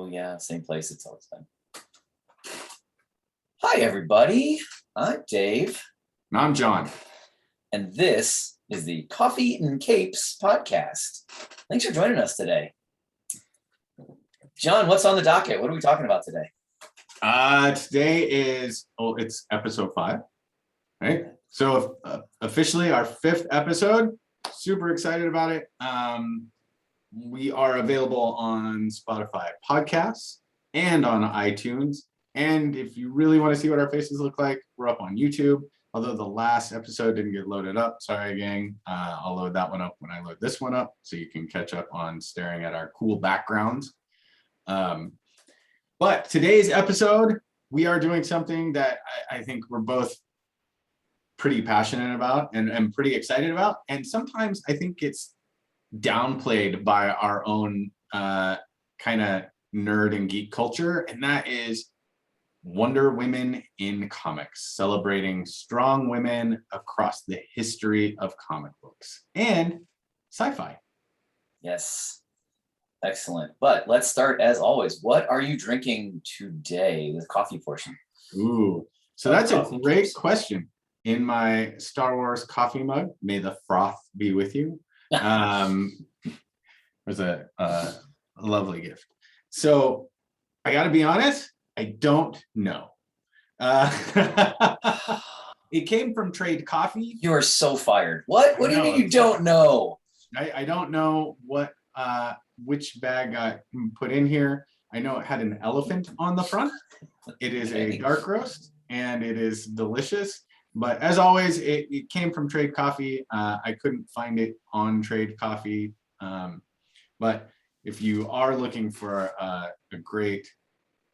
Oh yeah, same place it's always been. Hi everybody, I'm Dave. And I'm John. And this is the Coffee and Capes podcast. Thanks for joining us today. John, what's on the docket? What are we talking about today? Today is, it's episode 5, right? So officially our 5th episode. Super excited about it. We are available on Spotify podcasts and on iTunes. And if you really want to see what our faces look like, we're up on YouTube. Although the last episode didn't get loaded up. Sorry, gang. I'll load that one up when I load this one up so you can catch up on staring at our cool backgrounds. But today's episode, we are doing something that I think we're both pretty passionate about and pretty excited about. And sometimes I think it's downplayed by our own kind of nerd and geek culture. And that is Wonder Women in comics, celebrating strong women across the history of comic books and sci-fi. Yes, excellent. But let's start as always. What are you drinking today? The coffee portion. Ooh, so that's a great question. In my Star Wars coffee mug, may the froth be with you. It was a lovely gift. So I got to be honest. I don't know. It came from Trade Coffee. You are so fired. What? What do you mean you don't know? I don't know what which bag got put in here. I know it had an elephant on the front. It is a dark roast and it is delicious. But as always, it came from Trade Coffee. I couldn't find it on Trade Coffee. But if you are looking for a great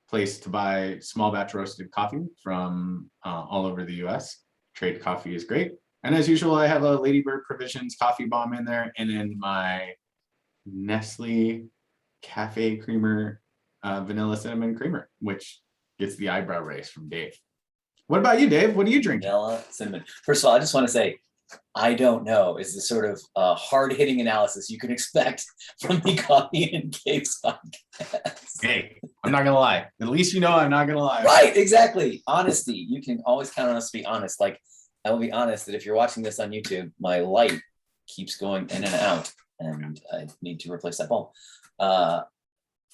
place to buy small batch roasted coffee from all over the US, Trade Coffee is great. And as usual, I have a Ladybird Provisions coffee bomb in there, and then my Nestle Cafe Creamer Vanilla Cinnamon Creamer, which gets the eyebrow raise from Dave. What about you, Dave? What are you drinking? Vanilla cinnamon. First of all, I just want to say, I don't know is the sort of hard-hitting analysis you can expect from the Coffee and Capes podcast. Hey, I'm not gonna lie. At least you know I'm not gonna lie. Right, exactly. Honesty. You can always count on us to be honest. Like, I will be honest that if you're watching this on YouTube, my light keeps going in and out, and I need to replace that bulb.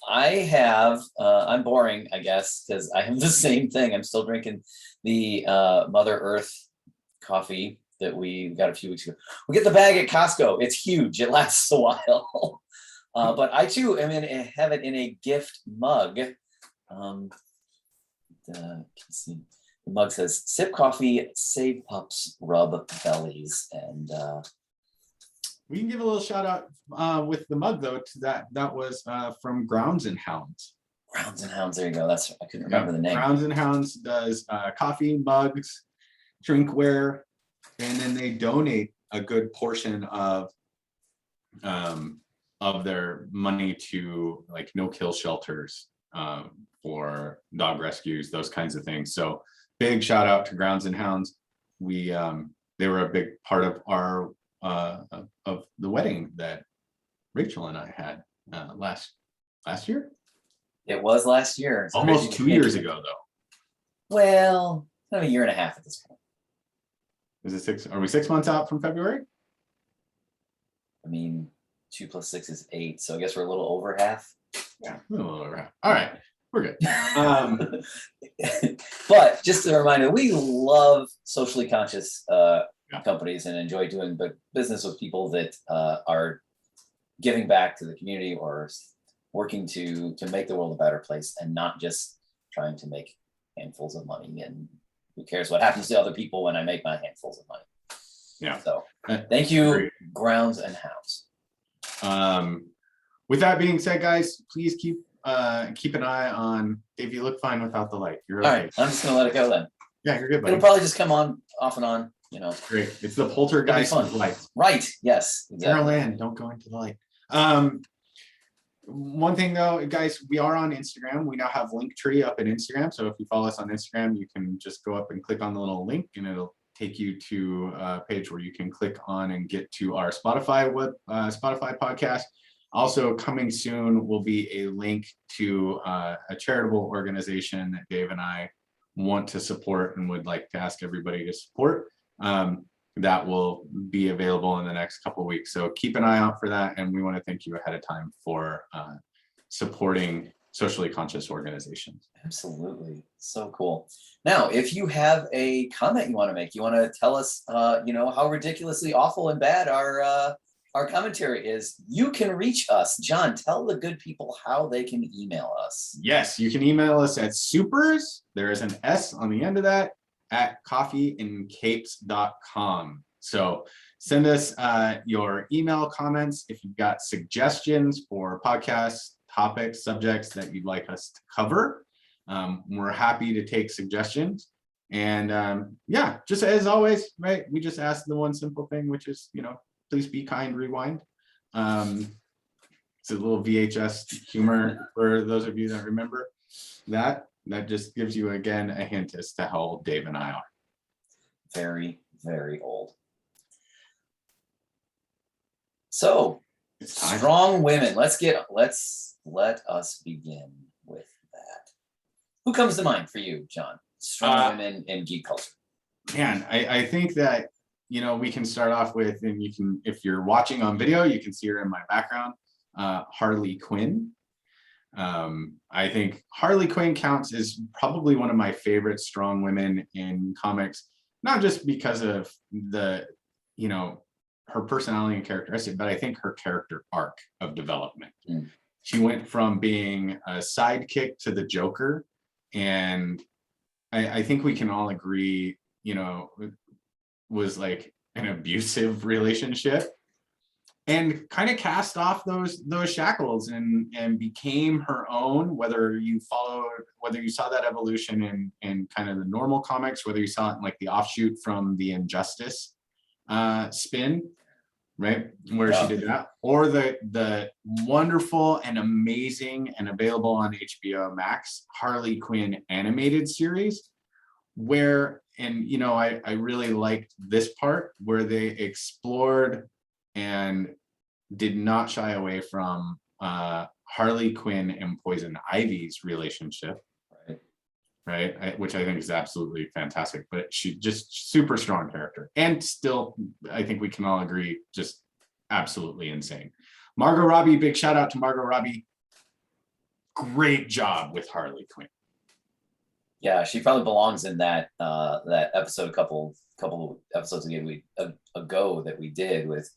I'm boring, I guess, because I have the same thing. I'm still drinking the Mother Earth coffee that we got a few weeks ago. We get the bag at Costco. It's huge. It lasts a while. But I too have it in a gift mug. The mug says, "Sip coffee, save pups, rub bellies." And we can give a little shout out with the mug though to that was from Grounds and Hounds. Grounds and Hounds, there you go. I couldn't remember the name. Grounds and Hounds does coffee, mugs, drinkware, and then they donate a good portion of their money to like no-kill shelters for dog rescues, those kinds of things. So big shout out to Grounds and Hounds. They were a big part of our of the wedding that Rachel and I had last year. It was last year. It's almost 2 years ago, though. Well, kind of a year and a half at this point. Is it 6? Are we 6 months out from February? I mean, 2 + 6 is 8, so I guess we're a little over half. Yeah, a little over half. All right, we're good. But just a reminder, we love socially conscious companies and enjoy doing business with people that are giving back to the community or working to make the world a better place and not just trying to make handfuls of money. And who cares what happens to other people when I make my handfuls of money? Yeah. So thank you, Grounds and Hounds. With that being said, guys, please keep an eye on Dave. You look fine without the light. You're okay. All right, I'm just gonna let it go then. Yeah, you're good, buddy. It'll probably just come on, off and on, you know. Great. It's the poltergeist of light. Right. Yes. Exactly. Sarah Land, don't go into the light. One thing though, guys, we are on Instagram. We now have Linktree up in Instagram. So if you follow us on Instagram, you can just go up and click on the little link and it'll take you to a page where you can click on and get to our Spotify podcast. Also coming soon will be a link to a charitable organization that Dave and I want to support and would like to ask everybody to support. That will be available in the next couple of weeks. So keep an eye out for that. And we want to thank you ahead of time for supporting socially conscious organizations. Absolutely. So cool. Now, if you have a comment you want to make, you want to tell us, how ridiculously awful and bad our commentary is, you can reach us. John, tell the good people how they can email us. Yes, you can email us at supers, there is an S on the end of that, at coffeeandcapes.com. So send us your email comments if you've got suggestions for podcasts, topics, subjects that you'd like us to cover. We're happy to take suggestions. And just as always, right, we just ask the one simple thing, which is, please be kind, rewind. It's a little VHS humor for those of you that remember that. That just gives you, again, a hint as to how old Dave and I are. Very, very old. So, strong women. Let us begin with that. Who comes to mind for you, John? Strong women in geek culture. Man, I think that, we can start off with, and you can, if you're watching on video, you can see her in my background, Harley Quinn. I think Harley Quinn counts as probably one of my favorite strong women in comics, not just because of the, her personality and characteristic, but I think her character arc of development. She went from being a sidekick to the Joker, and I think we can all agree, was like an abusive relationship, and kind of cast off those shackles and became her own, whether you saw that evolution in kind of the normal comics, whether you saw it in like the offshoot from the Injustice spin, right, where she did that, or the wonderful and amazing and available on HBO Max Harley Quinn animated series, where, and I really liked this part where they explored and did not shy away from Harley Quinn and Poison Ivy's relationship, right? Which I think is absolutely fantastic. But she just super strong character, and still, I think we can all agree, just absolutely insane. Margot Robbie, big shout out to Margot Robbie. Great job with Harley Quinn. Yeah, she probably belongs in that episode a couple episodes ago that we did with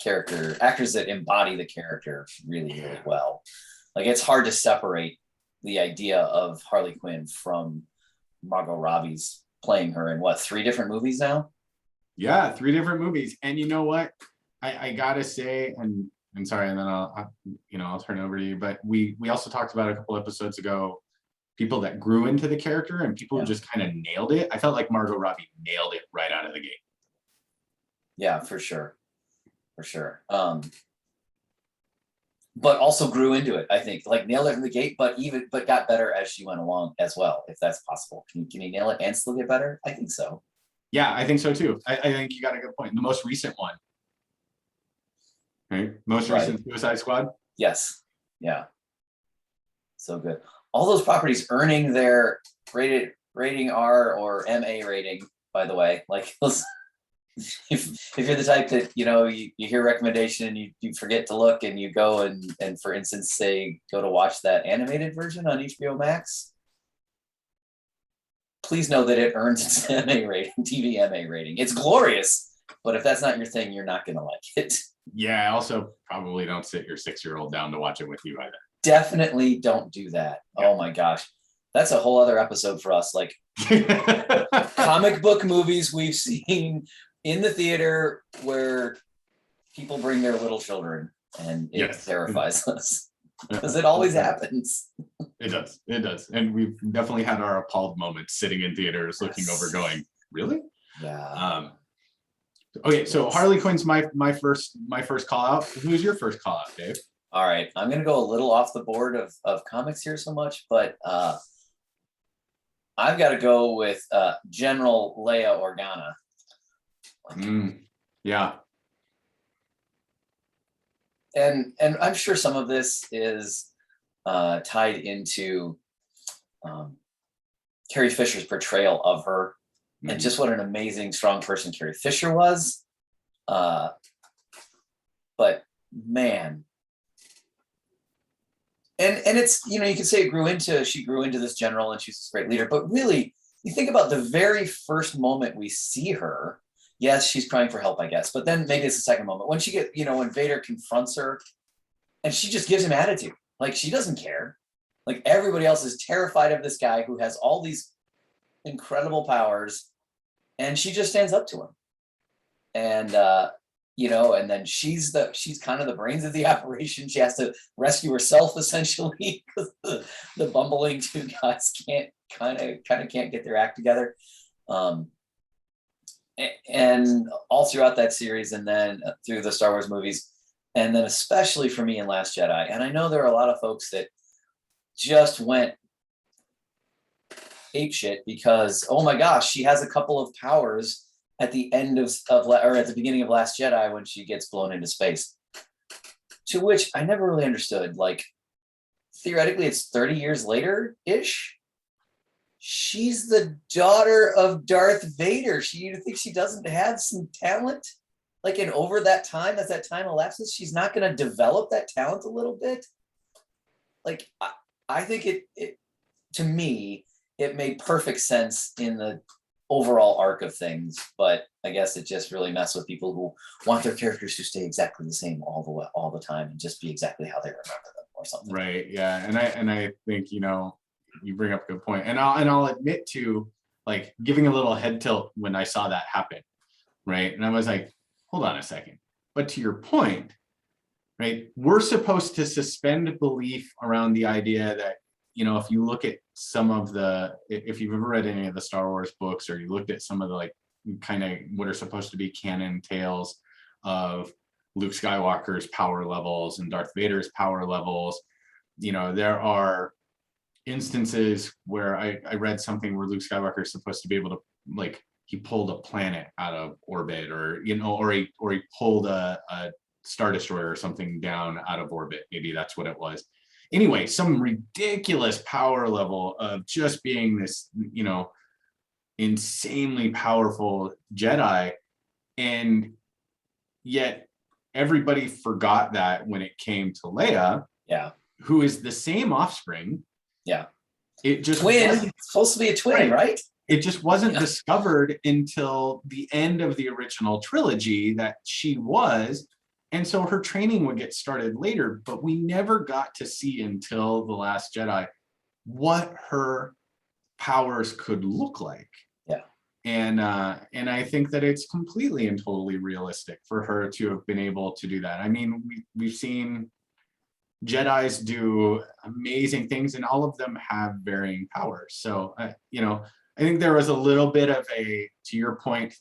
actors that embody the character really, really well. Like, it's hard to separate the idea of Harley Quinn from Margot Robbie's playing her in 3 different movies now? Yeah, 3 different movies. And you know what? I gotta say, and sorry, and then I'll turn it over to you. But we also talked about a couple episodes ago, people that grew into the character and people who just kind of nailed it. I felt like Margot Robbie nailed it right out of the gate. Yeah, for sure. But also grew into it, I think, like nailed it from the gate, but got better as she went along as well, if that's possible. Can you nail it and still get better? I think so. Yeah, I think so too. I think you got a good point. The most recent one, right? Recent Suicide Squad. Yes. Yeah. So good. All those properties earning their rating R or MA rating, by the way. Like, if you're the type that you hear recommendation and you forget to look and you go and for instance say go to watch that animated version on HBO Max, please know that it earns its MA rating, TV MA rating. It's glorious, but if that's not your thing, you're not gonna like it. Yeah, also probably don't sit your 6-year-old down to watch it with you either. Definitely don't do that. Yeah. Oh my gosh. That's a whole other episode for us. Like comic book movies we've seen in the theater where people bring their little children, and it terrifies us because it always happens. It does. And we've definitely had our appalled moments sitting in theaters looking over going, really? Yeah. Okay, so Harley Quinn's my first call out. Who's your first call out, Dave? All right, I'm gonna go a little off the board of comics here so much, but I've got to go with General Leia Organa. Yeah. and I'm sure some of this is tied into Carrie Fisher's portrayal of her, and just what an amazing, strong person Carrie Fisher was. But man, and it's, you can say she grew into this general and she's this great leader, but really, you think about the very first moment we see her. Yes, she's crying for help, I guess, but then maybe it's the second moment when when Vader confronts her, and she just gives him attitude, like she doesn't care. Like everybody else is terrified of this guy who has all these incredible powers, and she just stands up to him. And and then she's kind of the brains of the operation. She has to rescue herself essentially because the bumbling two guys can't get their act together. And all throughout that series, and then through the Star Wars movies, and then especially for me in Last Jedi. And I know there are a lot of folks that just went apeshit because, oh my gosh, she has a couple of powers at the end or at the beginning of Last Jedi when she gets blown into space. To which I never really understood. Like, theoretically, it's 30 years later-ish. She's the daughter of Darth Vader. You think she doesn't have some talent? Like, and over that time, as that time elapses, she's not going to develop that talent a little bit? Like, I think it to me, it made perfect sense in the overall arc of things, but I guess it just really messed with people who want their characters to stay exactly the same all the time and just be exactly how they remember them or something. Right. Yeah. And I think, you bring up a good point. And I'll admit to like giving a little head tilt when I saw that happen. Right. And I was like, hold on a second. But to your point, right, we're supposed to suspend belief around the idea that, if you look at if you've ever read any of the Star Wars books, or you looked at some of the like kind of what are supposed to be canon tales of Luke Skywalker's power levels and Darth Vader's power levels, there are instances where I read something where Luke Skywalker is supposed to be able to, like, he pulled a planet out of orbit, or he pulled a Star Destroyer or something down out of orbit. Maybe that's what it was. Anyway, some ridiculous power level of just being this, insanely powerful Jedi. And yet everybody forgot that when it came to Leia, who is the same offspring. Yeah. It just twin. It's supposed to be a twin, right? It just wasn't discovered until the end of the original trilogy that she was. And so her training would get started later, but we never got to see until The Last Jedi what her powers could look like. Yeah. And I think that it's completely and totally realistic for her to have been able to do that. I mean, we've seen Jedis do amazing things, and all of them have varying powers. So, I think there was a little bit of to your point,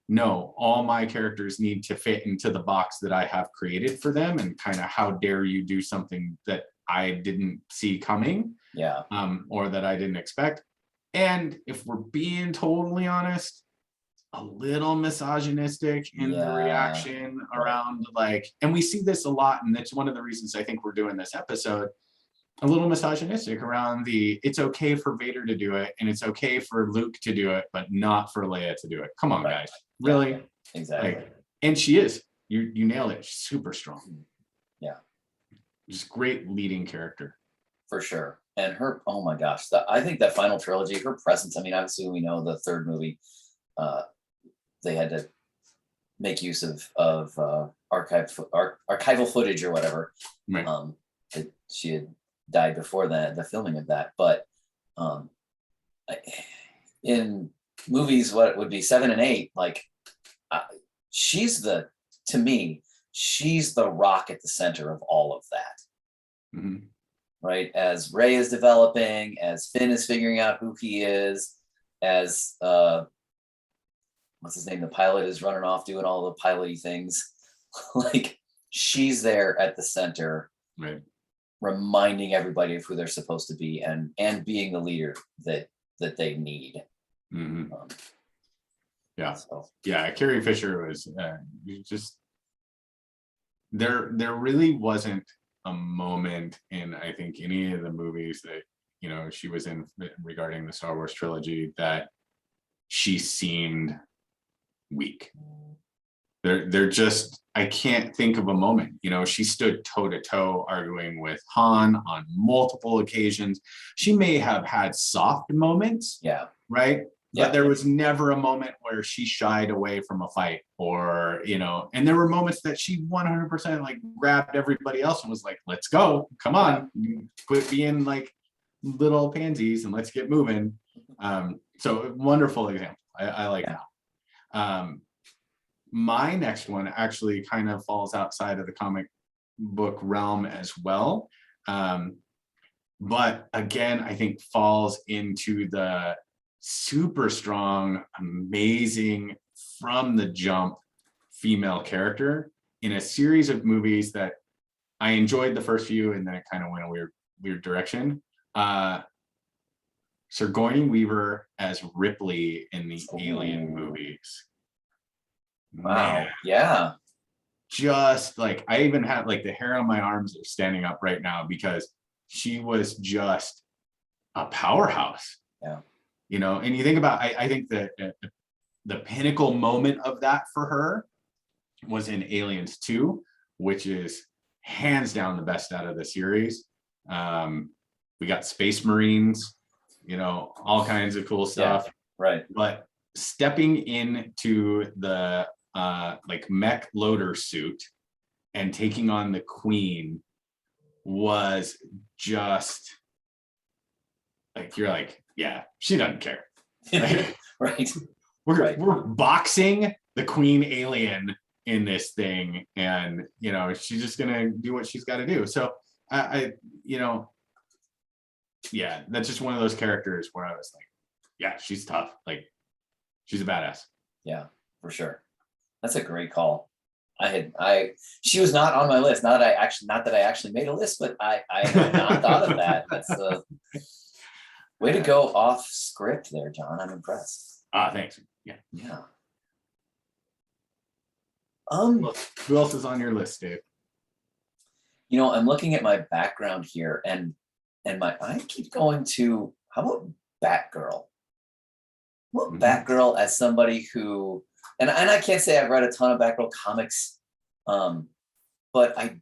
no, all my characters need to fit into the box that I have created for them, and kind of how dare you do something that I didn't see coming, or that I didn't expect. And if we're being totally honest, a little misogynistic in the reaction around, like, and we see this a lot, and that's one of the reasons I think we're doing this episode, a little misogynistic around it's okay for Vader to do it, and it's okay for Luke to do it, but not for Leia to do it. Come on, guys. Really? Yeah, exactly. Like, and she is. You nailed it. She's super strong. Yeah. Just great leading character. For sure. And her, oh my gosh, I think that final trilogy, her presence, I mean, obviously we know the third movie, they had to make use of archival footage or whatever. Right. She had died before the filming of that, but in movies, what would be 7 and 8, like, to me, she's the rock at the center of all of that. Mm-hmm. Right? As Rey is developing, as Finn is figuring out who he is, as what's his name, the pilot is running off doing all the piloty things. Like, she's there at the center, right, reminding everybody of who they're supposed to be, and being the leader that they need. Mm-hmm. Yeah. Carrie Fisher was just there really wasn't a moment in, I think, any of the movies that, you know, she was in regarding the Star Wars trilogy that she seemed weak. They're just, I can't think of a moment. You know, she stood toe to toe arguing with Han on multiple occasions. She may have had soft moments, Yeah. right? Yeah. But there was never a moment where she shied away from a fight, or, you know, and there were moments that she 100% like grabbed everybody else and was like, let's go, come on, quit being like little pansies and let's get moving. So wonderful example. I like that. My next one actually kind of falls outside of the comic book realm as well. But again, I think falls into the super strong, amazing, from the jump female character in a series of movies that I enjoyed the first few and then it kind of went a weird direction. Sigourney Weaver as Ripley in the Alien movies. Wow. Man, Yeah. just like, I even have like the hair on my arms are standing up right now because she was just a powerhouse. Yeah. You know, and you think about, I think that the pinnacle moment of that for her was in Aliens 2, which is hands down the best out of the series. We got Space Marines, you know, all kinds of cool stuff. Yeah, right. But stepping into the like mech loader suit and taking on the Queen was just like, you're like, yeah, she doesn't care. Like, Right. we're boxing the Queen alien in this thing, and you know, she's just gonna do what she's got to do. So I you know, yeah, that's just one of those characters where I was like, yeah, she's tough. Like, she's a badass. Yeah, for sure. That's a great call. She was not on my list. Not that I actually made a list, but I had not thought of that. That's way to go off script there, John. I'm impressed. Thanks. Yeah. Yeah. Who else is on your list, Dave? You know, I'm looking at my background here, and I keep going to, how about Batgirl? Well, Batgirl as somebody who, and I can't say I've read a ton of Batgirl comics, but I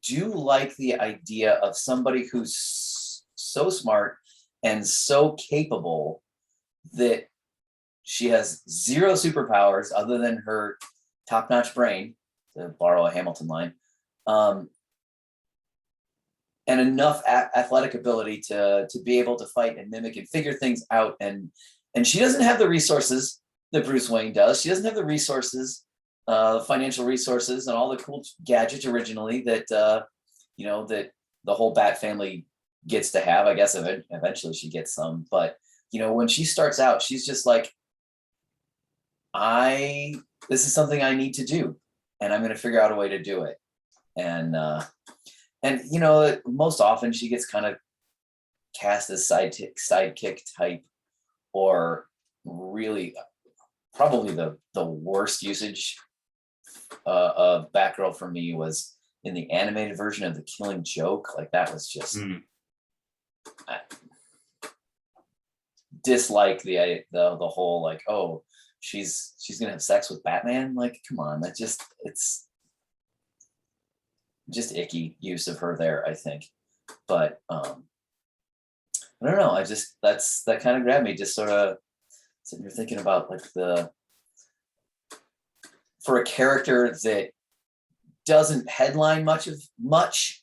do like the idea of somebody who's so smart and so capable that she has zero superpowers other than her top-notch brain, to borrow a Hamilton line, and enough athletic ability to be able to fight and mimic and figure things out. And she doesn't have the resources that Bruce Wayne does. She doesn't have the resources, financial resources, and all the cool gadgets originally that you know, that the whole Bat family gets to have. I guess eventually she gets some, but you know, when she starts out, she's just like, this is something I need to do, and I'm going to figure out a way to do it. And you know, most often she gets kind of cast as sidekick type, or really probably the worst usage of Batgirl for me was in the animated version of The Killing Joke. Like, that was just I dislike the whole like, oh, she's gonna have sex with Batman. Like, come on, it's just icky use of her there, I think. But I don't know, that kind of grabbed me, just sort of sitting here thinking about like for a character that doesn't headline much,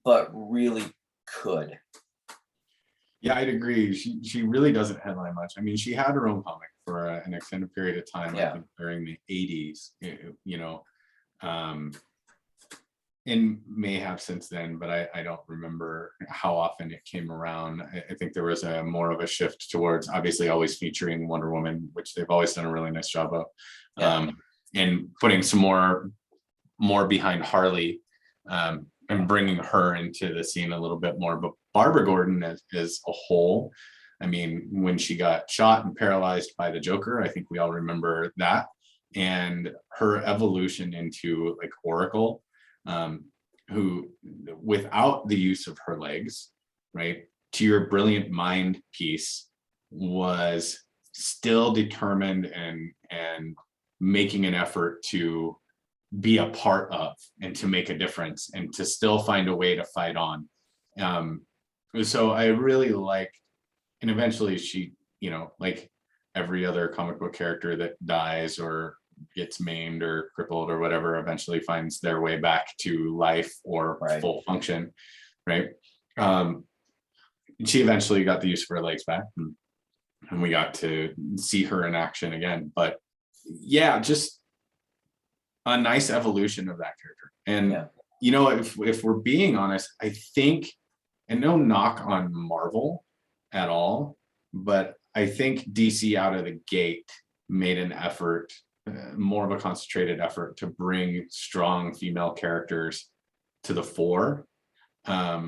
but really could. Yeah, I'd agree. She really doesn't headline much. I mean, she had her own comic for an extended period of time, I think during the 80s, you know, and may have since then, but I don't remember how often it came around. I think there was more of a shift towards obviously always featuring Wonder Woman, which they've always done a really nice job of, and putting some more behind Harley, and bringing her into the scene a little bit more. But Barbara Gordon as a whole, I mean, when she got shot and paralyzed by the Joker, I think we all remember that. and her evolution into like Oracle, who without the use of her legs, right, to your brilliant mind piece, was still determined and making an effort to be a part of and to make a difference and to still find a way to fight on. So I really like, and eventually she, you know, like every other comic book character that dies or gets maimed or crippled or whatever, eventually finds their way back to life or full function, right? She eventually got the use of her legs back, and we got to see her in action again. But yeah, just a nice evolution of that character. And you know, if we're being honest, I think, and no knock on Marvel at all, but I think DC out of the gate made an effort, more of a concentrated effort, to bring strong female characters to the fore, a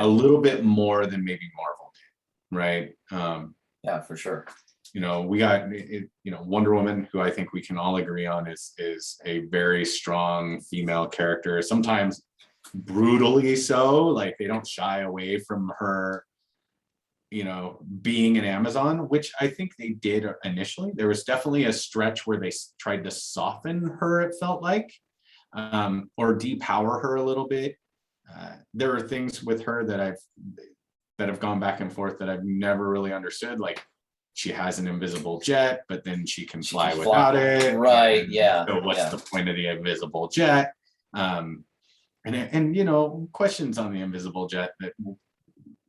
little bit more than maybe Marvel did, right? Yeah, for sure. You know, we got, you know, Wonder Woman, who I think we can all agree on is a very strong female character, sometimes brutally so. Like, they don't shy away from her, you know, being an Amazon, which I think they did initially. There was definitely a stretch where they tried to soften her, it felt like, or depower her a little bit. There are things with her that have gone back and forth that I've never really understood. Like, she has an invisible jet, but then she can fly without it. Right. And yeah. so what's the point of the invisible jet? And you know, questions on the invisible jet that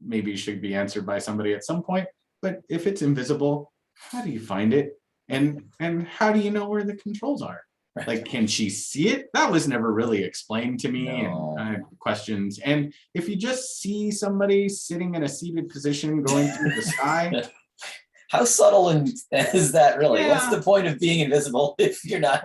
maybe should be answered by somebody at some point. But if it's invisible, how do you find it? And how do you know where the controls are? Like, can she see it? That was never really explained to me. No. And I had questions. And if you just see somebody sitting in a seated position going through the sky, how subtle is that really? What's the point of being invisible if you're not,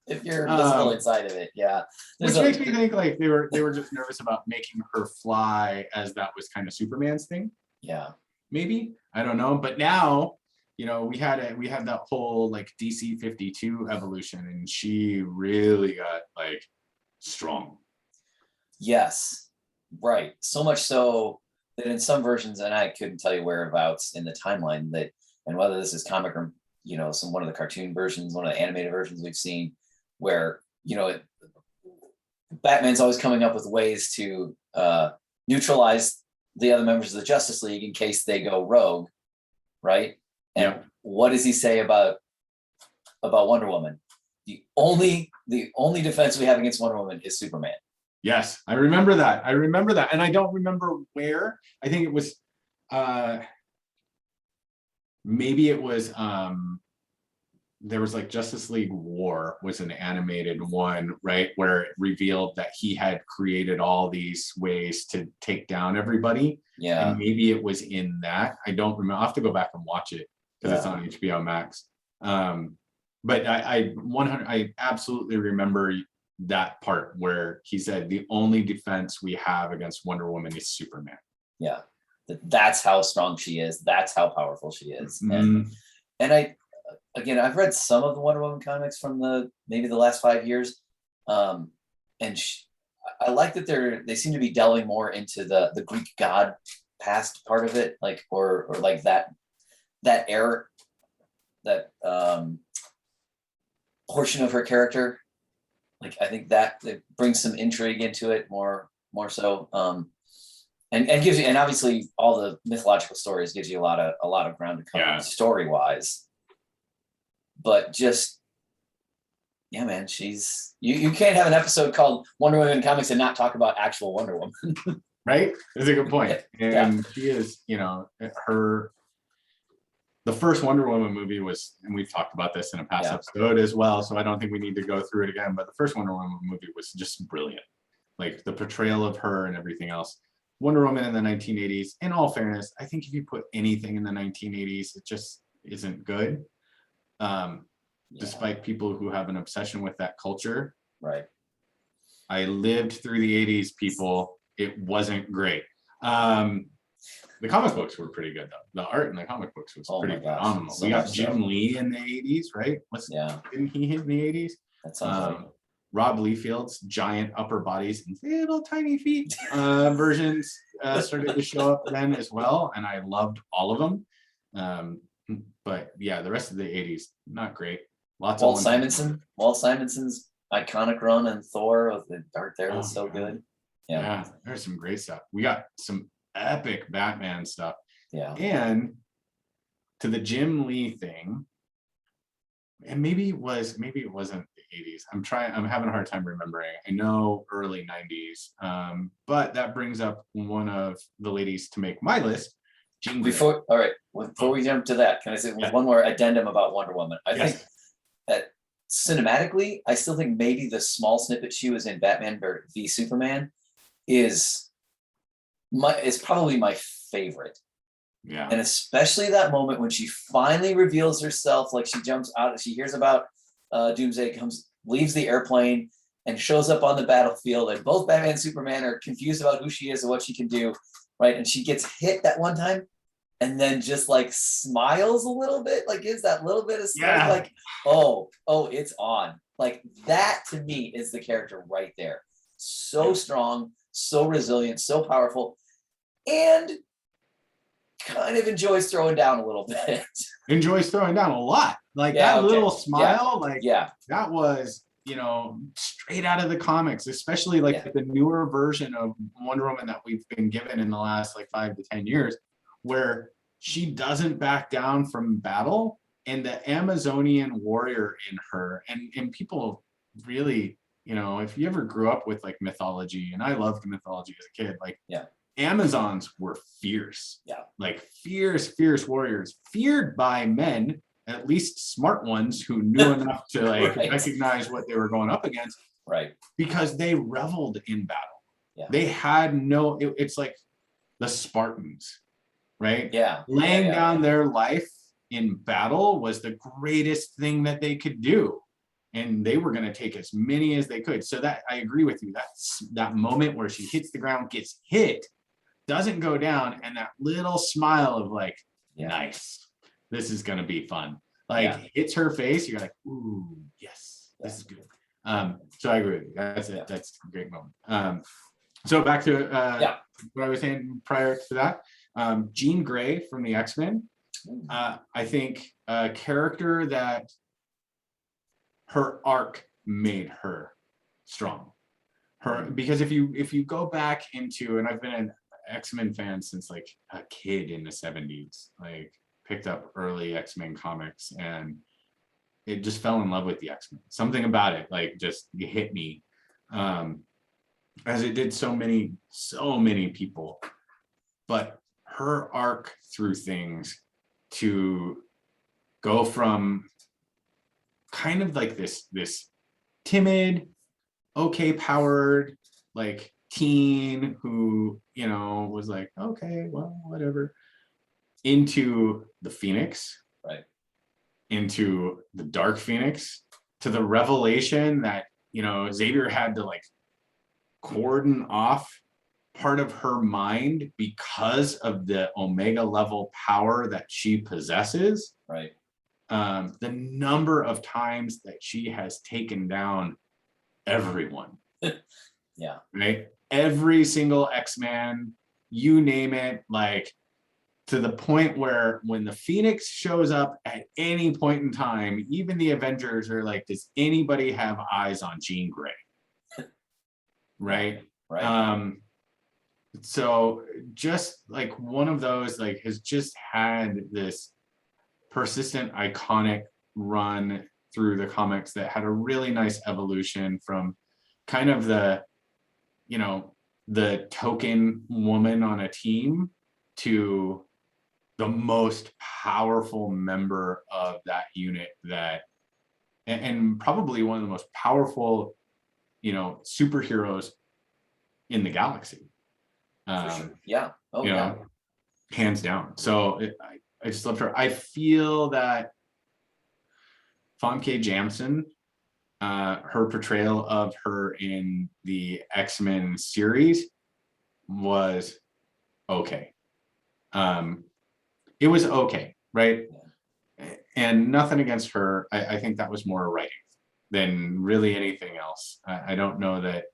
if you're invisible inside of it? Yeah. Which makes me think like they were just nervous about making her fly, as that was kind of Superman's thing. Yeah. Maybe, I don't know. But now, you know, we had that whole like DC 52 evolution, and she really got like strong. Yes. Right. So much so that in some versions, and I couldn't tell you whereabouts in the timeline, that, and whether this is comic or, you know, one of the cartoon versions, one of the animated versions we've seen, where, you know, Batman's always coming up with ways to neutralize the other members of the Justice League in case they go rogue, right? And what does he say about Wonder Woman? The only defense we have against Wonder Woman is Superman. Yes, I remember that. And I don't remember where. I think it was maybe it was there was like Justice League War was an animated one, right, where it revealed that he had created all these ways to take down everybody. Yeah. And maybe it was in that. I don't remember. I'll have to go back and watch it because it's on HBO Max. But I absolutely remember that part where he said the only defense we have against Wonder Woman is Superman. Yeah. That's how strong she is. That's how powerful she is. And I've read some of the Wonder Woman comics from maybe the last 5 years. And I like that they seem to be delving more into the Greek god past part of it, like, or like that era, that portion of her character. Like, I think that it brings some intrigue into it more so. And gives you, and obviously all the mythological stories gives you a lot of ground to cover story wise. But just, yeah, man, you can't have an episode called Wonder Woman comics and not talk about actual Wonder Woman. Right? That's a good point. And she is, you know, the first Wonder Woman movie was, and we've talked about this in a past episode as well, so I don't think we need to go through it again, but the first Wonder Woman movie was just brilliant. Like, the portrayal of her and everything else. Wonder Woman in the 1980s, in all fairness, I think if you put anything in the 1980s, it just isn't good. Despite people who have an obsession with that culture. Right. I lived through the 80s, people. It wasn't great. And The comic books were pretty good though. The art in the comic books was Oh pretty my gosh, phenomenal. so We got much Jim so. Lee in the 80s, right? Didn't he hit in the 80s? That sounds right. Rob Liefeld's giant upper bodies and little tiny feet versions started to show up then as well, and I loved all of them. But yeah, the rest of the 80s, not great. Lots Walt of Simonson. Walt Simonson's iconic run in Thor with the art there was so good. Yeah, there's some great stuff. We got some epic Batman stuff. Yeah. And to the Jim Lee thing, and maybe it wasn't the 80s. I'm having a hard time remembering. I know early 90s. But that brings up one of the ladies to make my list. Before we jump to that, can I say one more addendum about Wonder Woman? I think that cinematically, I still think maybe the small snippet she was in Batman v Superman is probably my favorite. Yeah. And especially that moment when she finally reveals herself, like she jumps out, she hears about Doomsday, leaves the airplane and shows up on the battlefield, and both Batman and Superman are confused about who she is and what she can do, right? And she gets hit that one time and then just like smiles a little bit, like gives that little bit of smile, like, oh, it's on. Like that to me is the character right there. So strong, so resilient, so powerful, and kind of enjoys throwing down a little bit. Enjoys throwing down a lot. Like that little smile, that was, straight out of the comics, especially like the newer version of Wonder Woman that we've been given in the last like 5 to 10 years, where she doesn't back down from battle, and the Amazonian warrior in her, and people really, if you ever grew up with like mythology, and I loved mythology as a kid, like Amazons were fierce, like fierce warriors, feared by men, at least smart ones who knew enough to like recognize what they were going up against, right? Because they reveled in battle. They had it's like the Spartans, right? Laying down their life in battle was the greatest thing that they could do, and they were going to take as many as they could. So that, I agree with you, that's that moment where she hits the ground, gets hit, doesn't go down, and that little smile of like, nice, this is going to be fun, like hits her face, you're like, ooh, yes, this is good. So I agree with you. That's a great moment. So back to what I was saying prior to that, Jean Grey from the X-Men. I think a character that her arc made her strong. Because if you go back into, and I've been an X-Men fan since like a kid in the 70s, like picked up early X-Men comics, and it just fell in love with the X-Men. Something about it, like, just hit me, as it did so many people. But her arc through things to go from kind of like this timid, okay powered, like teen who, was like, okay, well, whatever, into the Phoenix, right, into the Dark Phoenix, to the revelation that, Xavier had to like cordon off part of her mind because of the Omega level power that she possesses. Right. The number of times that she has taken down everyone. Right? Every single X-Man, you name it, like, to the point where when the Phoenix shows up at any point in time, even the Avengers are like, does anybody have eyes on Jean Grey? Right? So just like one of those, like, has just had this persistent, iconic run through the comics that had a really nice evolution from kind of the token woman on a team to the most powerful member of that unit, and probably one of the most powerful, superheroes in the galaxy. Hands down. So I just loved her. I feel that Famke Janssen, her portrayal of her in the X-Men series was okay. It was okay, right? And nothing against her. I think that was more writing than really anything else. I don't know that.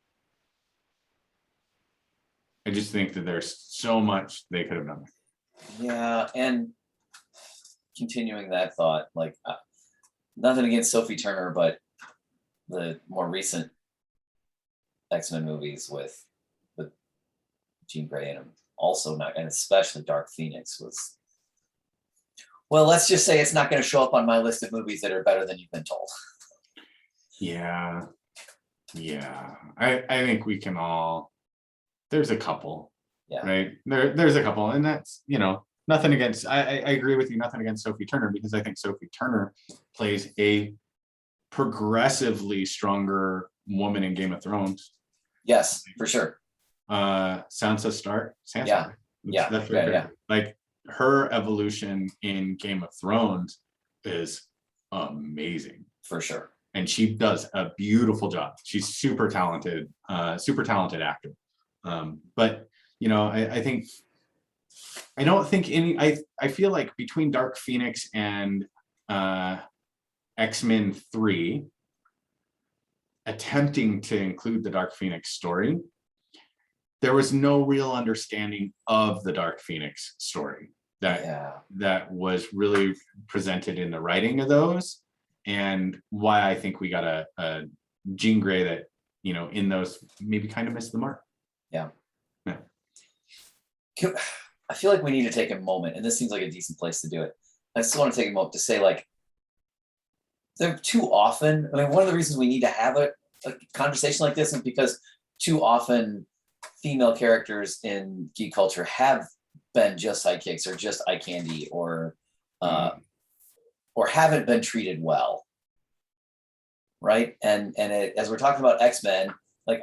I just think that there's so much they could have done. Yeah, and continuing that thought, like nothing against Sophie Turner, but the more recent X-Men movies with Jean Grey in them, also not, and especially Dark Phoenix was. Well, let's just say it's not going to show up on my list of movies that are better than you've been told. Yeah. I think we can all. There's a couple, right? There's a couple, and that's nothing against. I agree with you. Nothing against Sophie Turner, because I think Sophie Turner plays a progressively stronger woman in Game of Thrones. Yes, for sure. Sansa Stark. That's like her evolution in Game of Thrones is amazing, for sure, and she does a beautiful job. She's super talented actor. But I think I don't think any. I feel like between Dark Phoenix and X-Men 3, attempting to include the Dark Phoenix story, there was no real understanding of the Dark Phoenix story that was really presented in the writing of those, and why I think we got a Jean Grey that in those maybe kind of missed the mark. Yeah. I feel like we need to take a moment, and this seems like a decent place to do it. I still want to take a moment to say, like, they're too often. I mean, one of the reasons we need to have a conversation like this is because too often female characters in geek culture have been just sidekicks or just eye candy or haven't been treated well, right? And as we're talking about X-Men, like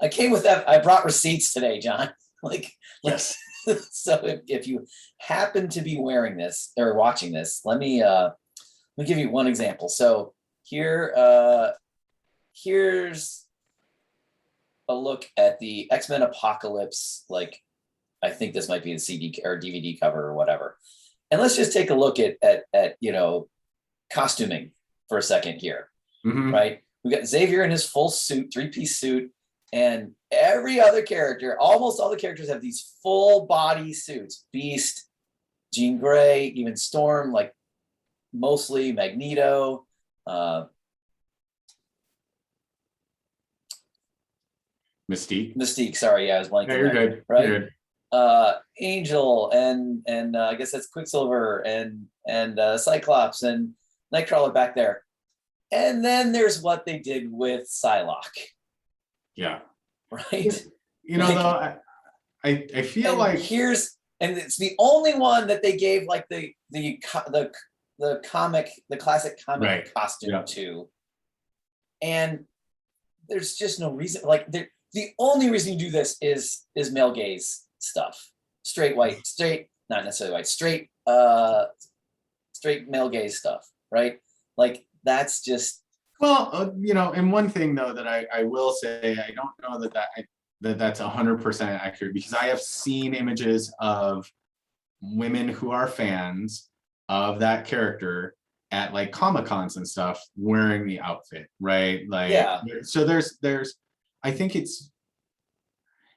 I came with that. I brought receipts today, John. Yes. So if you happen to be wearing this or watching this, let me give you one example. So here's a look at the X-Men Apocalypse. Like, I think this might be a CD or DVD cover or whatever. And let's just take a look at costuming for a second here, right? We got Xavier in his full suit, 3-piece suit, and every other character, almost all the characters have these full body suits. Beast, Jean Grey, even Storm, like mostly Magneto. Mystique, sorry, I was blanking. Yeah, you're good. Right? You're good. Angel and I guess that's Quicksilver and Cyclops and Nightcrawler back there. And then there's what they did with Psylock. Yeah. Right. Though I feel like and it's the only one that they gave like the classic comic costume to. And there's just no reason. Like the only reason you do this is male gaze stuff. Straight not necessarily white, straight male gaze stuff, right? Like that's just. Well, and one thing though that I will say, I don't know that's 100% accurate, because I have seen images of women who are fans of that character at like Comic-Cons and stuff wearing the outfit, right? Like, so there's I think it's,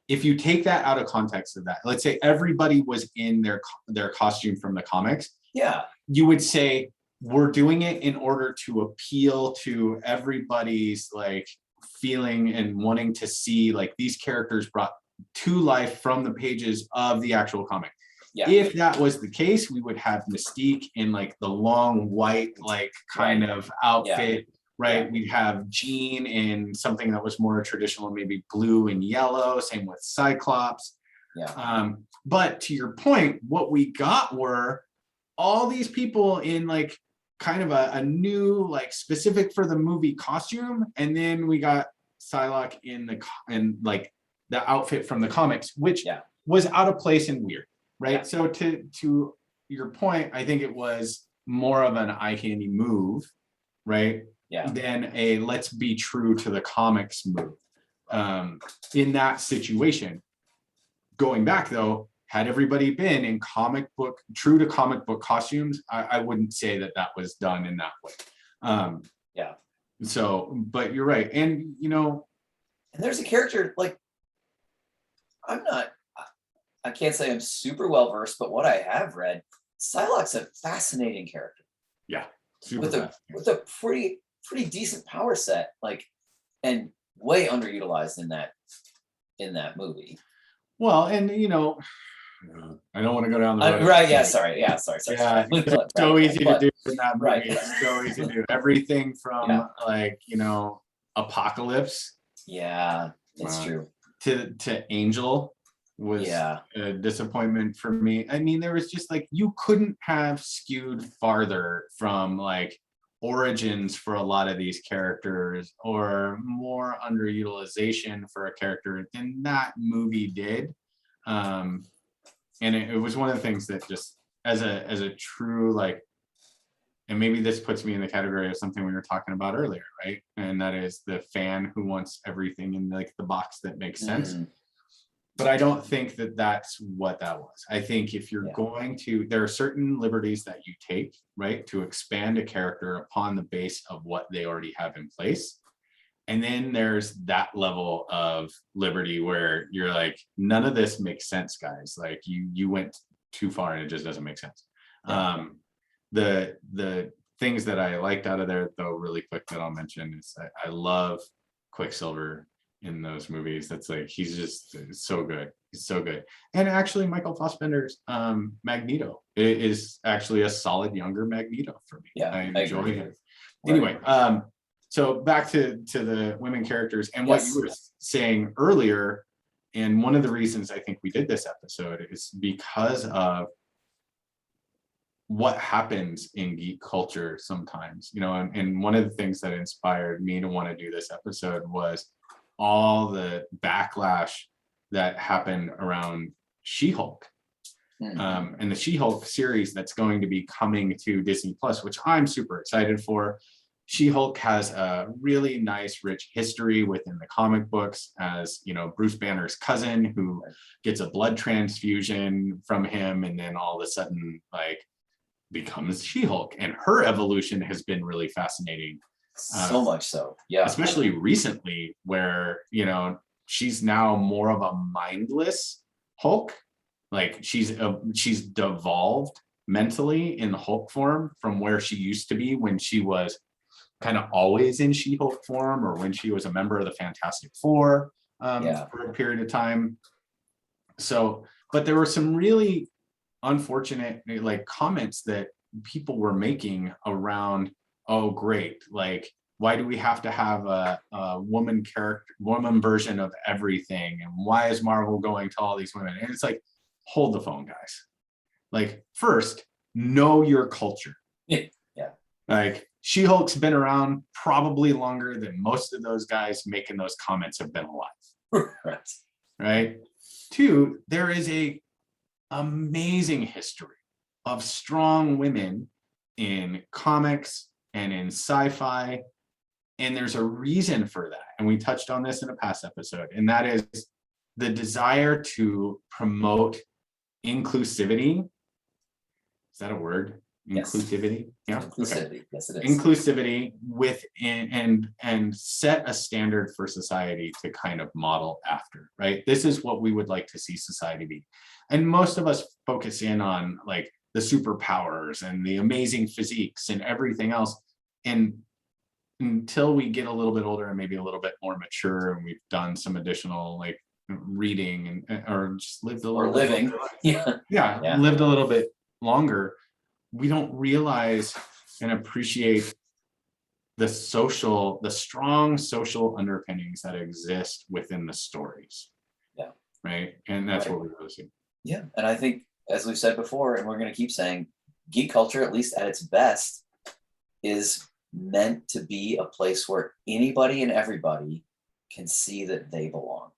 if you take that out of context of that, let's say everybody was in their costume from the comics, you would say we're doing it in order to appeal to everybody's like feeling and wanting to see like these characters brought to life from the pages of the actual comic. If that was the case, we would have Mystique in like the long white like kind of outfit, right? We'd have Jean in something that was more traditional, maybe blue and yellow, same with Cyclops. But to your point, what we got were all these people in like kind of a new like specific for the movie costume, and then we got Psylocke in like the outfit from the comics, which was out of place and weird, right? So to your point, I think it was more of an eye candy move, right? Than a let's be true to the comics move. In that situation, going back though, had everybody been in true to comic book costumes, I wouldn't say that was done in that way. Yeah. So, but you're right. And, and there's a character, like, I can't say I'm super well versed, but what I have read, Psylock's a fascinating character. Yeah. With a pretty decent power set, like, and way underutilized in that movie. Well, and I don't want to go down the road. Right, yeah, sorry. Yeah, it's so easy to do in that movie. Right. It's so easy to do everything from like, Apocalypse. Yeah, it's true. To Angel was a disappointment for me. I mean, there was just like, you couldn't have skewed farther from like origins for a lot of these characters, or more underutilization for a character than that movie did. And it was one of the things that just as a true, like, and maybe this puts me in the category of something we were talking about earlier, right? And that is the fan who wants everything in like the box that makes sense. But I don't think that that's what that was. I think if you're going to, there are certain liberties that you take, right, to expand a character upon the base of what they already have in place. And then there's that level of liberty where you're like, none of this makes sense, guys. Like you went too far and it just doesn't make sense. The things that I liked out of there, though, really quick, that I'll mention is I love Quicksilver in those movies. That's like, he's just so good. He's so good. And actually Michael Fassbender's Magneto is actually a solid younger Magneto for me. I enjoy him. Anyway, so back to the women characters and what you were saying earlier. And one of the reasons I think we did this episode is because of what happens in geek culture sometimes, and one of the things that inspired me to want to do this episode was all the backlash that happened around She-Hulk. And the She-Hulk series that's going to be coming to Disney Plus, which I'm super excited for. She-Hulk has a really nice, rich history within the comic books as, Bruce Banner's cousin who gets a blood transfusion from him and then all of a sudden, like, becomes She-Hulk. And her evolution has been really fascinating. So much so, yeah. Especially recently where, she's now more of a mindless Hulk. Like she's devolved mentally in Hulk form from where she used to be when she was kind of always in She-Hulk form, or when she was a member of the Fantastic Four for a period of time. So, but there were some really unfortunate like comments that people were making around, oh great, like why do we have to have a woman version of everything, and why is Marvel going to all these women? And it's like, hold the phone, guys. Like, first, know your culture. Like, She-Hulk's been around probably longer than most of those guys making those comments have been alive. Right? Two, there is a amazing history of strong women in comics and in sci-fi, and there's a reason for that. And we touched on this in a past episode, and that is the desire to promote inclusivity. Is that a word? Inclusivity. Yeah. Inclusivity. Okay. Yes, it is. Inclusivity within and set a standard for society to kind of model after, right? This is what we would like to see society be. And most of us focus in on like the superpowers and the amazing physiques and everything else. And until we get a little bit older and maybe a little bit more mature, and we've done some additional like reading and or just lived a little living. Lived a little bit longer, we don't realize and appreciate the strong social underpinnings that exist within the stories. Yeah. Right. And that's what we really see. Yeah. And I think, as we've said before, and we're going to keep saying, geek culture, at least at its best, is meant to be a place where anybody and everybody can see that they belong.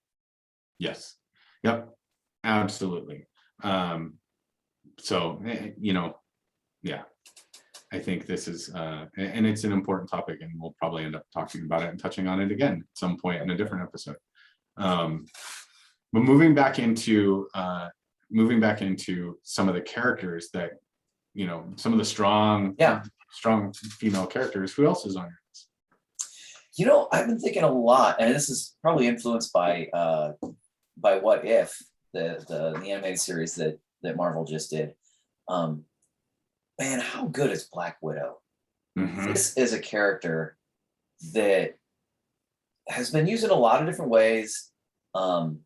Yes. Yep. Absolutely. So, yeah, I think this is, and it's an important topic, and we'll probably end up talking about it and touching on it again at some point in a different episode. But moving back into moving back into some of the characters that, some of the strong female characters. Who else is on your list? I've been thinking a lot, and this is probably influenced by What If, the animated series that Marvel just did. Man, how good is Black Widow? Mm-hmm. This is a character that has been used in a lot of different ways. And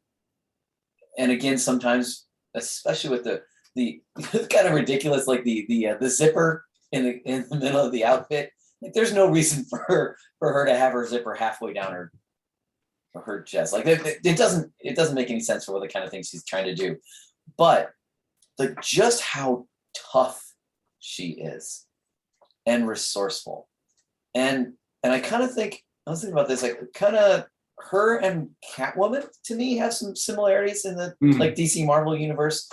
again, sometimes, especially with the kind of ridiculous, like the zipper in the middle of the outfit. Like, there's no reason for her to have her zipper halfway down her chest. Like, it doesn't make any sense for what the kind of things she's trying to do. But like, just how tough she is and resourceful. And I kind of think, I was thinking about this, like, kind of her and Catwoman to me have some similarities in the like DC Marvel universe.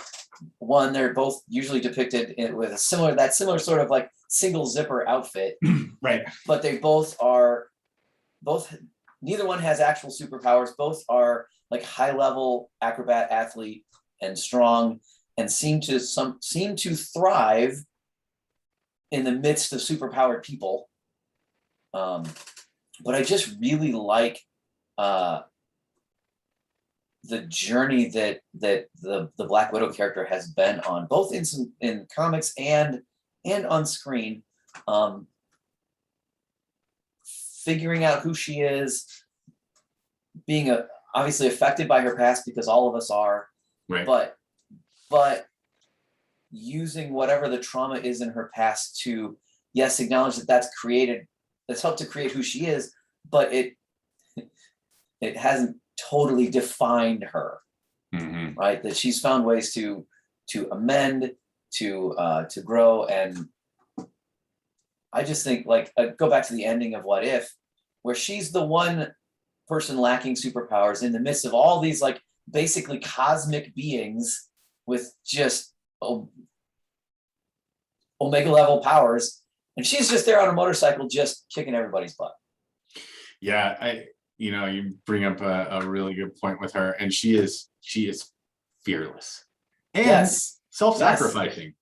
One, they're both usually depicted with a similar sort of like single zipper outfit. Right. But they neither one has actual superpowers. Both are like high level acrobat athlete and strong, and seem to thrive in the midst of superpowered people. But I just really like the journey that the Black Widow character has been on, both in comics and on screen. Figuring out who she is, being obviously affected by her past, because all of us are, right. But using whatever the trauma is in her past to, yes, acknowledge that's helped to create who she is, but it hasn't totally defined her, right? That she's found ways to amend, to grow. And I just think, like, go back to the ending of What If, where she's the one person lacking superpowers in the midst of all these, like, basically cosmic beings with just Omega level powers, and she's just there on a motorcycle just kicking everybody's butt. Yeah, you bring up a really good point with her, and she is fearless and self-sacrificing. Yes.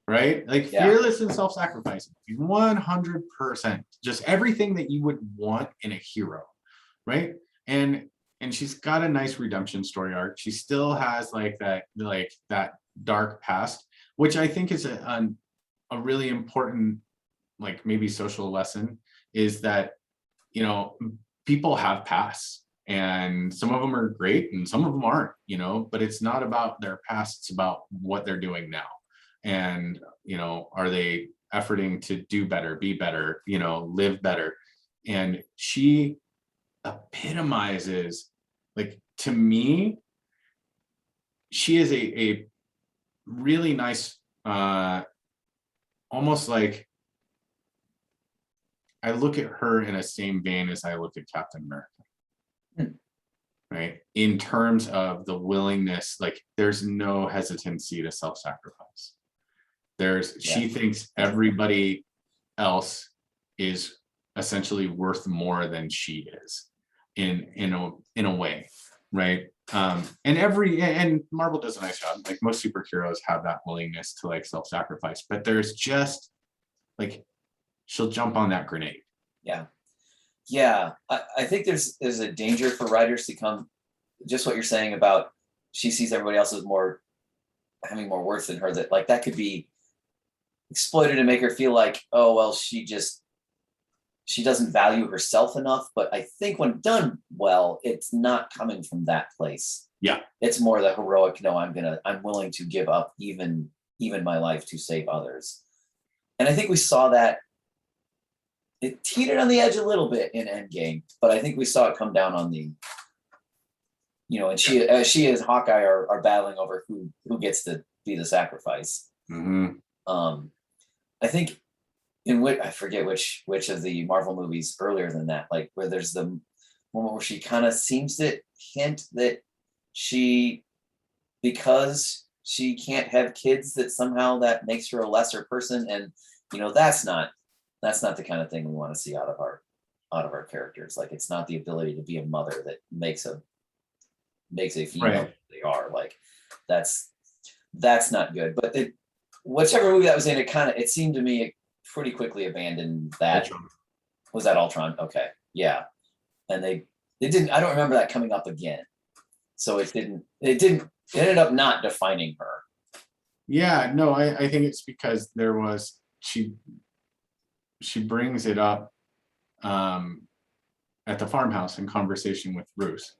Right. Like, fearless and self-sacrificing, 100%. Just everything that you would want in a hero, right? And she's got a nice redemption story arc. She still has that dark past, which I think is a really important, like, maybe social lesson, is that people have pasts, and some of them are great and some of them aren't, but it's not about their past, it's about what they're doing now. And are they efforting to do better, be better, live better? And she epitomizes, like, to me, she is a really nice, almost like, I look at her in a same vein as I look at Captain America, right? In terms of the willingness, like, there's no hesitancy to self-sacrifice. She thinks everybody else is essentially worth more than she is, in a way, right? And Marvel does a nice job. Like, most superheroes have that willingness to, like, self-sacrifice, but there's just, like, she'll jump on that grenade. I think there's a danger for writers to come, just what you're saying about she sees everybody else as having more worth than her, that could be exploited to make her feel like, oh well, she doesn't value herself enough. But I think when done well, it's not coming from that place. It's more the heroic, no, I'm willing to give up even my life to save others. And I think we saw that it teetered on the edge a little bit in Endgame, but I think we saw it come down on the, and she and Hawkeye are battling over who gets to be the sacrifice. I think I forget which of the Marvel movies earlier than that, like, where there's the moment where she kind of seems to hint that because she can't have kids, that somehow that makes her a lesser person. And that's not the kind of thing we want to see out of our characters. Like, it's not the ability to be a mother that makes a female who they are. Like, that's not good. But whichever movie that was in, it seemed to me it pretty quickly abandoned that. Ultron. Was that Ultron? Okay, yeah. And they didn't. I don't remember that coming up again. So it ended up not defining her. Yeah, no, I think it's because there was she brings it up at the farmhouse in conversation with Bruce.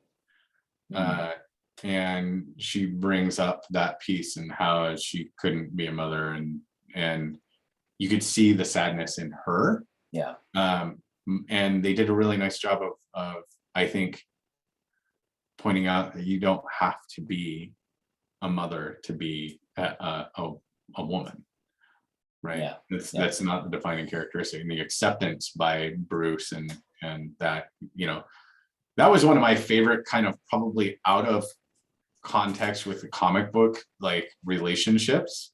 And she brings up that piece and how she couldn't be a mother, and you could see the sadness in her. Yeah. And they did a really nice job of I think pointing out that you don't have to be a mother to be a woman, right? Yeah. That's not the defining characteristic. And the acceptance by Bruce and that, you know, that was one of my favorite kind of probably out of context with the comic book like relationships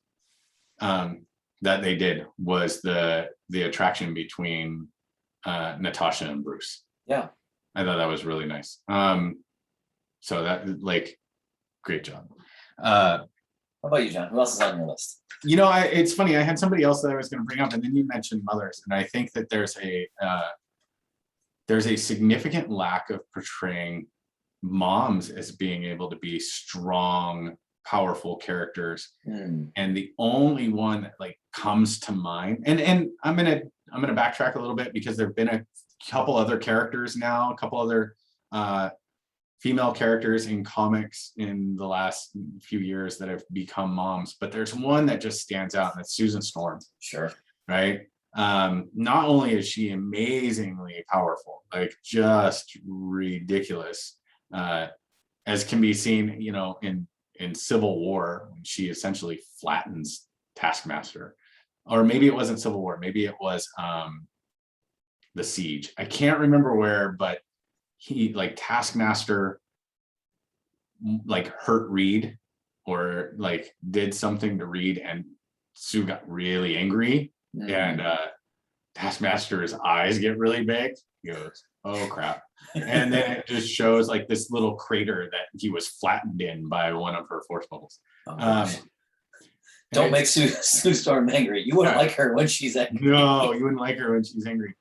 that they did was the attraction between Natasha and Bruce. Yeah. I thought that was really nice. So that like great job. How about you, John? Who else is on your list? You know, it's funny. I had somebody else that I was going to bring up, and then you mentioned mothers, and I think that there's a significant lack of portraying moms as being able to be strong, powerful characters. And the only one that like comes to mind, and I'm gonna backtrack a little bit because there've been a couple other characters now, a couple other female characters in comics in the last few years that have become moms, but there's one that just stands out, and it's Susan Storm. Sure. Right. Not only is she amazingly powerful, like just ridiculous, as can be seen, you know, in Civil War, when she essentially flattens Taskmaster, or maybe it wasn't Civil War, maybe it was the Siege. I can't remember where, but he like Taskmaster like hurt Reed or like did something to Reed, and Sue got really angry, and Taskmaster's eyes get really big. He goes, "Oh crap." And then it just shows like this little crater that he was flattened in by one of her force bubbles. Don't make Sue Storm angry. You wouldn't like her when she's angry. No, you wouldn't like her when she's angry.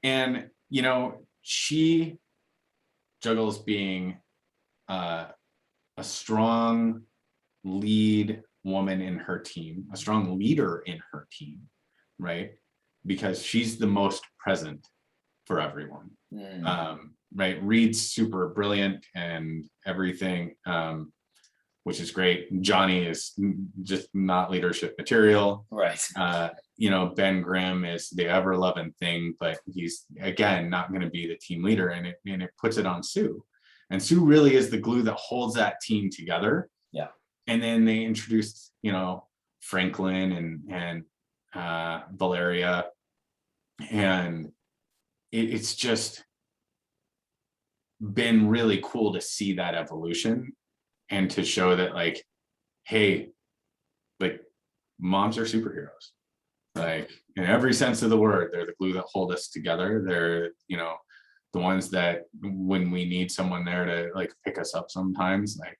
And you know, she juggles being a strong lead woman in her team, a strong leader in her team, right? Because she's the most present for everyone. Right? Reed's super brilliant and everything, which is great. Johnny is just not leadership material. Right. You know, Ben Grimm is the ever-loving thing, but he's again not going to be the team leader, and it puts it on Sue. And Sue really is the glue that holds that team together. Yeah. And then they introduced, you know, Franklin and Valeria, and it's just been really cool to see that evolution and to show that like, hey, like moms are superheroes. Like in every sense of the word, they're the glue that hold us together. They're, you know, the ones that when we need someone there to like pick us up sometimes, like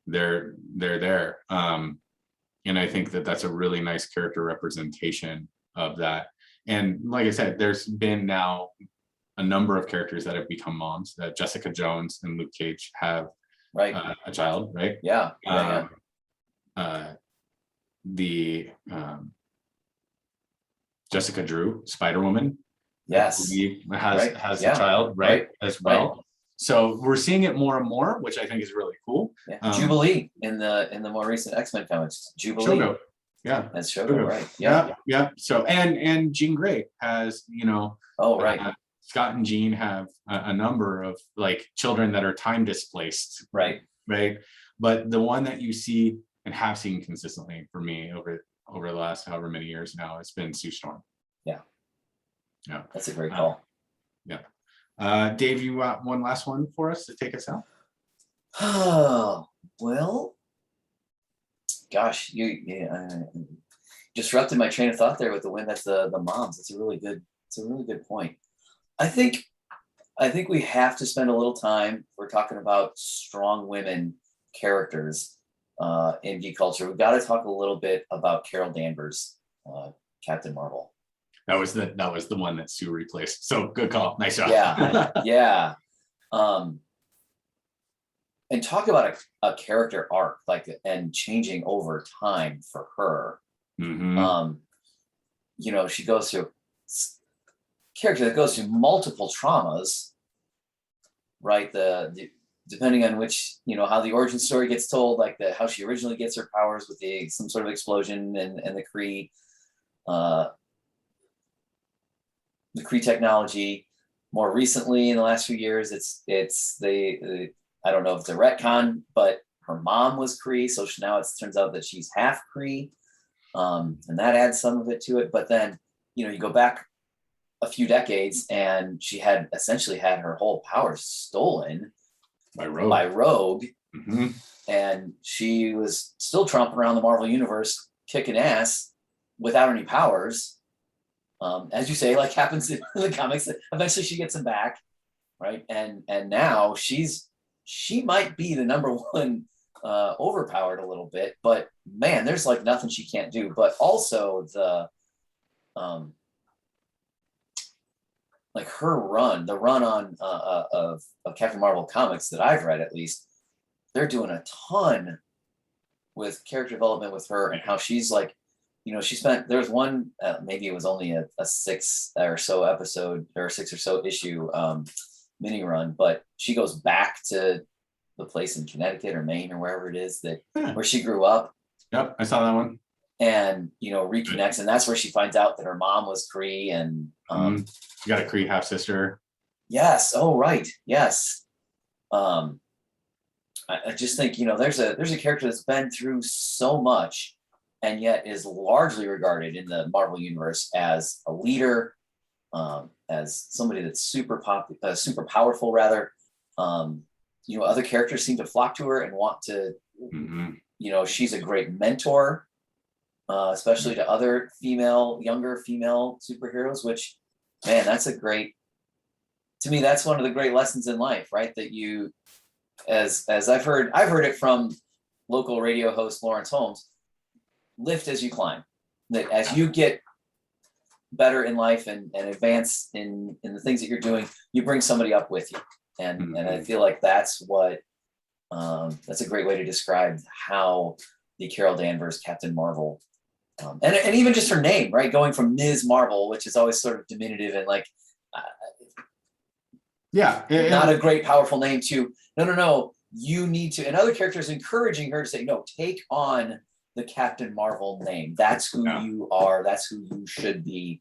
they're there. And I think that that's a really nice character representation of that. And like I said, there's been now a number of characters that have become moms. That Jessica Jones and Luke Cage have a child, right? Yeah. Jessica Drew, Spider-Woman, yes, has a child, right, as well. Right. So we're seeing it more and more, which I think is really cool. Yeah. Jubilee in the more recent X-Men comics. Jubilee. Shogo. Yeah, that's Shogo, right? Yeah. So and Jean Grey has, you know. Oh, right. Scott and Jean have a number of like children that are time displaced. Right. Right. But the one that you see and have seen consistently for me over the last however many years now, it's been Sue Storm. Yeah. Yeah. That's a great call. Yeah. Dave, you got one last one for us to take us out? Oh, well, gosh, you disrupted my train of thought there with the win. That's the moms. It's a really good point. I think we have to spend a little time. We're talking about strong women characters in geek culture, we've got to talk a little bit about Carol Danvers, Captain Marvel. That was the one that Sue replaced. So good call. Nice job. Yeah, yeah. And talk about a character arc, like, and changing over time for her. Mm-hmm. You know, she goes through character that goes through multiple traumas, right? The depending on which, you know, how the origin story gets told, like how she originally gets her powers with some sort of explosion and the Kree technology. More recently, in the last few years, it's the I don't know if it's a retcon, but her mom was Kree, so now it turns out that she's half Kree, and that adds some of it to it. But then, you know, you go back a few decades, and she had essentially had her whole powers stolen by Rogue, mm-hmm. and she was still tromping around the Marvel universe, kicking ass without any powers. As you say, like happens in the comics, eventually she gets them back, right? And now she might be the number one, overpowered a little bit, but man, there's like nothing she can't do. But also the like her run, the run on of Captain Marvel comics that I've read, at least, they're doing a ton with character development with her and how she's like, you know, there's one, maybe it was only a 6 or so episode or 6 or so issue mini run, but she goes back to the place in Connecticut or Maine or wherever it is where she grew up. Yep, I saw that one. And, you know, reconnects, and that's where she finds out that her mom was Kree, and you got a Kree half sister. Yes. Oh, right. Yes. I just think, you know, there's a character that's been through so much, and yet is largely regarded in the Marvel universe as a leader, as somebody that's super powerful, rather. You know, other characters seem to flock to her and want to. Mm-hmm. You know, she's a great mentor. Especially to other younger female superheroes, which, man, to me, that's one of the great lessons in life, right? That you, as I've heard it from local radio host Lawrence Holmes, lift as you climb. That as you get better in life and advance in the things that you're doing, you bring somebody up with you. And I feel like that's what, that's a great way to describe how the Carol Danvers Captain Marvel, and even just her name, right? Going from Ms. Marvel, which is always sort of diminutive and like, not a great, powerful name, to no, you need to, and other characters encouraging her to say, no, take on the Captain Marvel name. That's who you are. That's who you should be.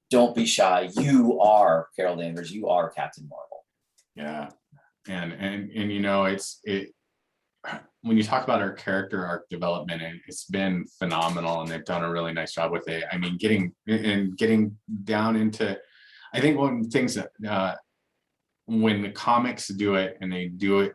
Don't be shy. You are Carol Danvers. You are Captain Marvel. Yeah. And you know, when you talk about her character arc development, it's been phenomenal, and they've done a really nice job with it. I mean, getting down into, I think one of the things that when the comics do it, and they do it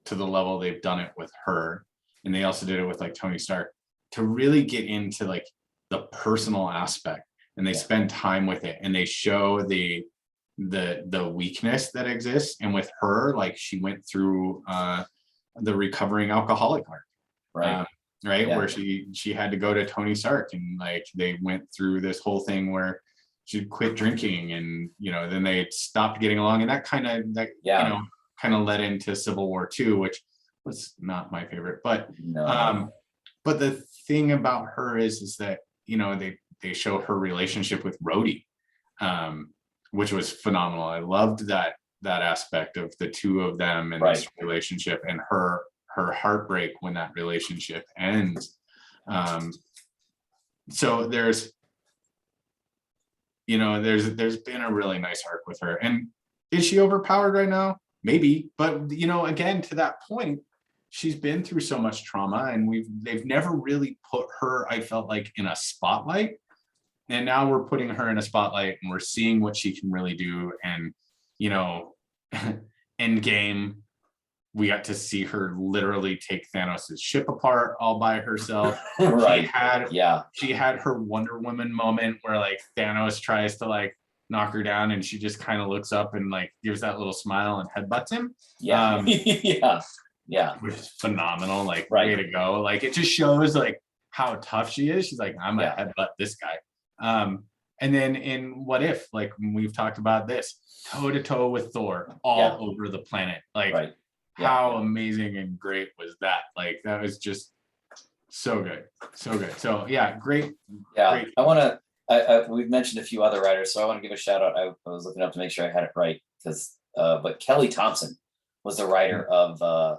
to the level they've done it with her, and they also did it with like Tony Stark, to really get into like the personal aspect, and they spend time with it, and they show the weakness that exists. And with her, like, she went through the recovering alcoholic arc, right? Yeah. Where she had to go to Tony Stark, and like they went through this whole thing where she quit drinking, and you know, then they stopped getting along, and that kind of led into Civil War II, which was not my favorite. But but the thing about her is that, you know, they show her relationship with Rhodey, which was phenomenal. I loved that aspect of the two of them and this relationship, and her heartbreak when that relationship ends. So there's been a really nice arc with her. And is she overpowered right now? Maybe, but you know, again, to that point, she's been through so much trauma, and they've never really put her, I felt like, in a spotlight. And now we're putting her in a spotlight, and we're seeing what she can really do. And you know, Endgame, we got to see her literally take Thanos' ship apart all by herself. Right. She had her Wonder Woman moment where like Thanos tries to like knock her down, and she just kind of looks up and like gives that little smile and headbutts him. Yeah. Yeah. Which is phenomenal. Like, Right. way to go. Like, it just shows like how tough she is. She's like, I'm gonna headbutt this guy. And then in What If, like we've talked about this, toe to toe with Thor all over the planet. Like, Right. how amazing and great was that? Like, that was just so good. So good. So yeah, great. Yeah. Great. I want to, we've mentioned a few other writers, so I want to give a shout out. I was looking up to make sure I had it right because, but Kelly Thompson was the writer of,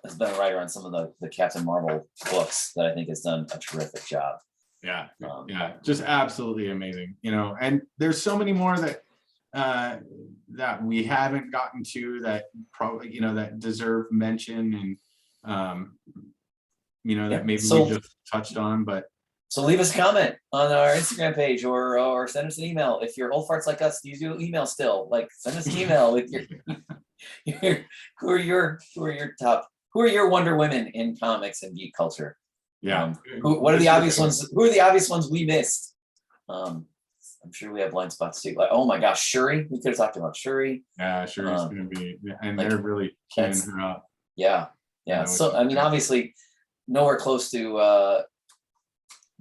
has been a writer on some of the Captain Marvel books that I think has done a terrific job. Yeah, just absolutely amazing, you know. And there's so many more that that we haven't gotten to that probably, you know, that deserve mention, and you know, that maybe we just touched on. But so leave us a comment on our Instagram page, or send us an email. If you're old farts like us, do you do email still? Like, send us an email with your who are your Wonder Women in comics and geek culture? Yeah. What are the obvious ones? Who are the obvious ones we missed? I'm sure we have blind spots too. Like, oh my gosh, Shuri. We could have talked about Shuri. Yeah, Shuri's gonna be, and like, they're really queuing her up. Yeah. So I mean, obviously, nowhere close to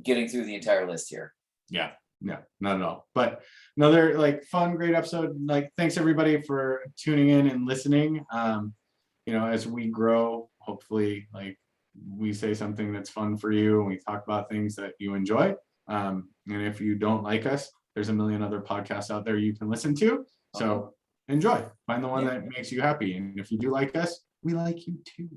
getting through the entire list here. Yeah, not at all. But another like fun, great episode. Like, thanks everybody for tuning in and listening. You know, as we grow, hopefully, like, we say something that's fun for you, and we talk about things that you enjoy. And if you don't like us, there's a million other podcasts out there you can listen to. So enjoy, find the one that makes you happy. And if you do like us, we like you too.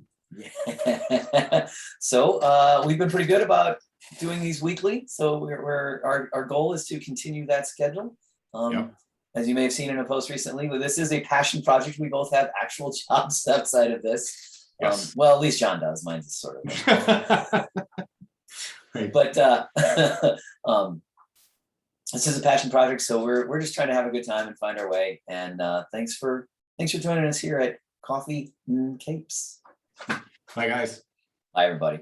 So we've been pretty good about doing these weekly. So our goal is to continue that schedule. As you may have seen in a post recently, this is a passion project. We both have actual jobs outside of this. Yes. Well, at least John does. Mine's is sort of. Right. But this is a passion project, so we're just trying to have a good time and find our way. And thanks for joining us here at Coffee and Capes. Bye, guys. Bye, everybody.